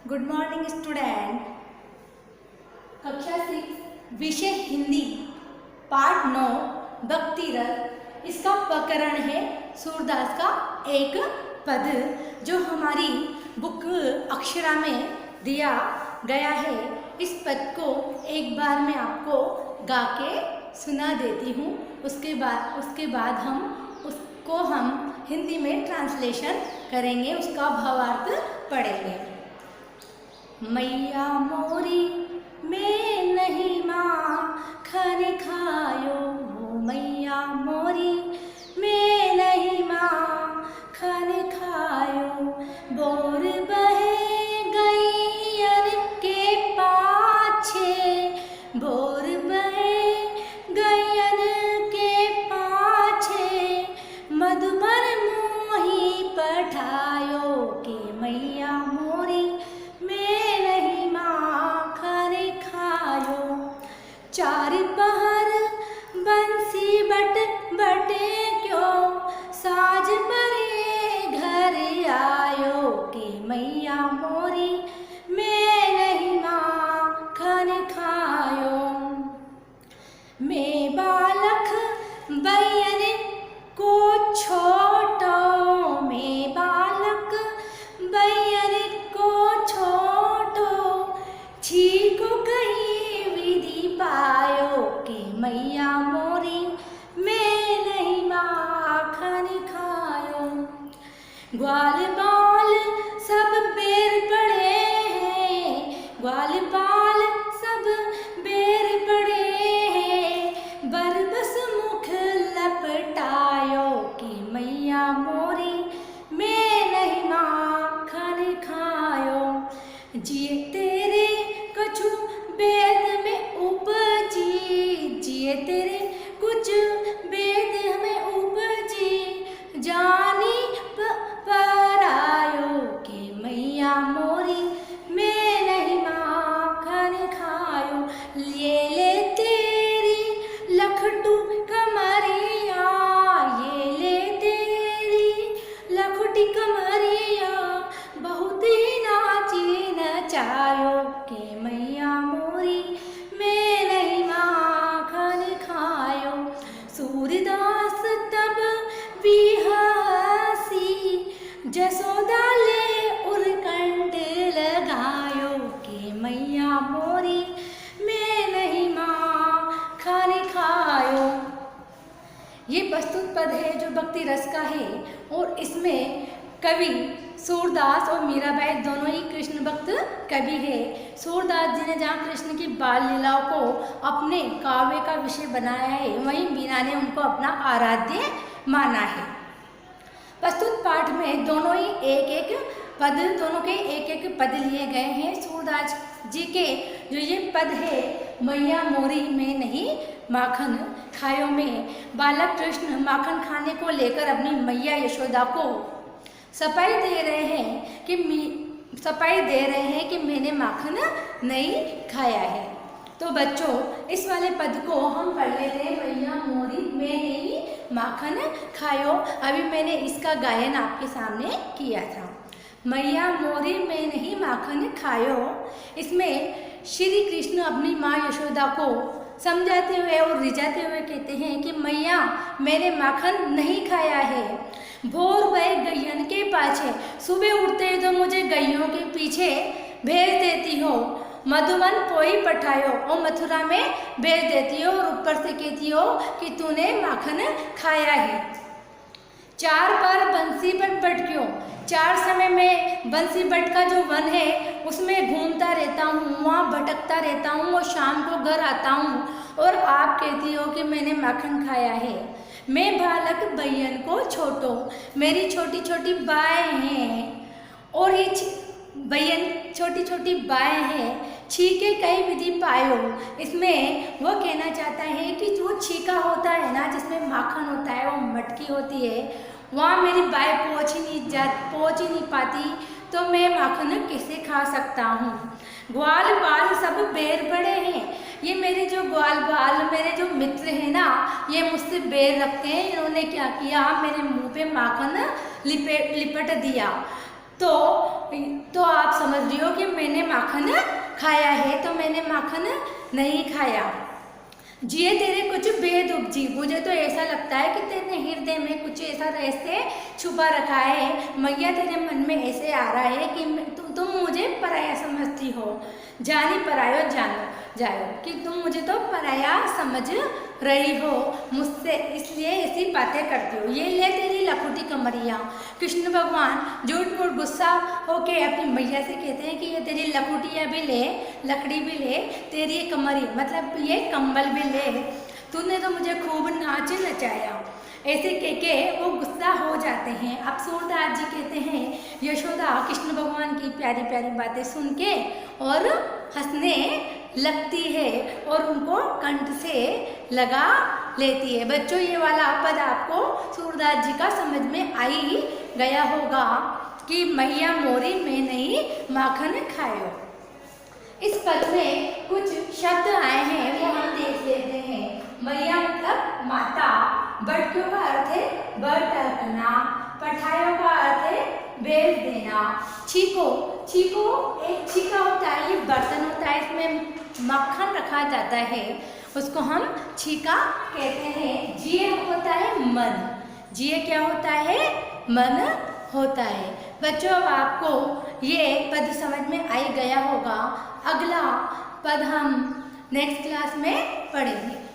Good morning student. कक्षा 6 विषय हिंदी पाठ 9 भक्ति रस। इसका प्रकरण है सूरदास का एक पद जो हमारी बुक अक्षरा में दिया गया है। इस पद को एक बार मैं आपको गा के सुना देती हूँ। उसके बाद हम हिंदी में ट्रांसलेशन करेंगे, उसका भावार्थ पढ़ेंगे। मैया मोरी मैं नहीं माखन खायो, मैया मोरी मैं नहीं माखन खायो। बोर बहे गैयन के पाछे, बोर बहे गैयन के पाछे, मधुबर मोही पठायो के मैया मोरी मैं नहीं माखन खायो। चार पहर बंसी बटे क्यों, साज परे घर आयो के मैया मोरी मैं नहीं माखन खायो। मैं बालक बैयन को छोटो, मैं बालक बैयन को छोटो, छीको कहीं विधि पायो के मैया मोरी मैं नहीं माखन खायो। ग्वाल बाल सब बेर पड़े हैं, ग्वाल बाल सब बेर पड़े हैं, बरबस मुख लपटायो कि मैया मोरी मैं नहीं माखन खायो। जिए तेरे कछु वेद में उपजी, जिए तेरे कुछ वेद में उपजी, जानी परायो के मैया मोरी मैं नहीं माखन खायो। ये ले तेरी लखटू कमरिया, ये ले तेरी लखटी कमरिया, बहुत ही नाची नचायो के मैया मोरी मैं नहीं माखन खायो। सूरदास तब भी हंसी, जसोदा ले उरकंठ लगायो के मैया मोरी मैं नहीं माखन खायो। ये प्रस्तुत पद है जो भक्ति रस का है और इसमें कवि सूरदास और मीराबाई दोनों ही कृष्ण भक्त कवि है। सूरदास जी ने जहाँ कृष्ण की बाल लीलाओं को अपने काव्य का विषय बनाया है, वहीं मीरा ने उनको अपना आराध्य माना है। प्रस्तुत पाठ में दोनों ही दोनों के एक एक पद लिए गए हैं। सूरदास जी के जो ये पद है, मैया मोरी में नहीं माखन खायो में बालक कृष्ण माखन खाने को लेकर अपनी मैया यशोदा को सफाई दे रहे हैं कि मैंने माखन नहीं खाया है। तो बच्चों, इस वाले पद को हम पढ़ लेते हैं, मैया मोरी मैं नहीं माखन खायो। अभी मैंने इसका गायन आपके सामने किया था। मैया मोरी मैं नहीं माखन खायो, इसमें श्री कृष्ण अपनी माँ यशोदा को समझाते हुए और रिझाते हुए कहते हैं कि मैया मैंने माखन नहीं खाया है। भोर भय गैयन के पाछे, सुबह उठते ही तो मुझे गैयों के पीछे भेज देती हो, मधुबन पोई पठायो, और मथुरा में भेज देती हो और ऊपर से कहती हो कि तूने माखन खाया है। चार बार बंसी बट क्यों, चार समय में बंसी बट का जो वन है उसमें घूमता रहता हूँ, वहाँ भटकता रहता हूँ और शाम को घर आता हूँ और आप कहती हो कि मैंने माखन खाया है। मैं बालक बैयन को छोटो, मेरी छोटी छोटी बाएँ हैं और ये बैयन छोटी छोटी बाएँ हैं, छीके कई विधि पायो। इसमें वो कहना चाहता है कि जो छीका होता है ना, जिसमें माखन होता है, वो मटकी होती है, वहाँ मेरी बाएँ पहुँच ही नहीं पाती, तो मैं माखन कैसे खा सकता हूँ। ग्वाल बाल सब बेर पड़े हैं, ये मेरे जो ग्वाल बाल मेरे जो मित्र हैं ना, ये मुझसे बेर रखते हैं। इन्होंने क्या किया, मेरे मुंह पे माखन लिपट दिया। तो आप समझ रही हो कि माखन खाया है तो मैंने माखन नहीं खाया। जिए तेरे कुछ भेद उपजी, मुझे तो ऐसा लगता है कि तेरे हृदय में कुछ ऐसा ऐसे छुपा रखा है। मैया तेरे मन में ऐसे आ रहा है कि तुम मुझे पराया समझती हो। जानी परायो जानो जाओ, कि तुम मुझे तो पराया समझ रही हो मुझसे, इसलिए ऐसी बातें करती हो। ये ले तेरी लखोटी कमरिया। कृष्ण भगवान झूठ मूठ गुस्सा होके अपनी मैया से कहते हैं कि ये तेरी लखोटियाँ भी ले, लकड़ी भी ले, तेरी कमरी मतलब ये कंबल भी ले, तूने तो मुझे खूब नाच नचाया। ऐसे कह के वो गुस्सा हो जाते हैं। अब सूरदास जी कहते हैं यशोदा कृष्ण भगवान की प्यारी प्यारी बातें सुन के और हंसने लगती है और उनको कंठ से लगा लेती है। बच्चों ये वाला पद आपको सूरदास जी का समझ में आ ही गया होगा कि मैया मोरी में नहीं माखन खायो। इस पद में कुछ शब्द आए हैं वो हम देख लेते हैं। मैया मतलब माता, बटक्यों का अर्थ है बटकना, पठायों का अर्थ है बेच देना। छीको, छीको एक छीका होता है, ये बर्तन होता है, इसमें मक्खन रखा जाता है, उसको हम छीका कहते हैं। जिए होता है मन, जिए क्या होता है मन होता है। बच्चों अब आपको ये पद समझ में आ ही गया होगा। अगला पद हम नेक्स्ट क्लास में पढ़ेंगे।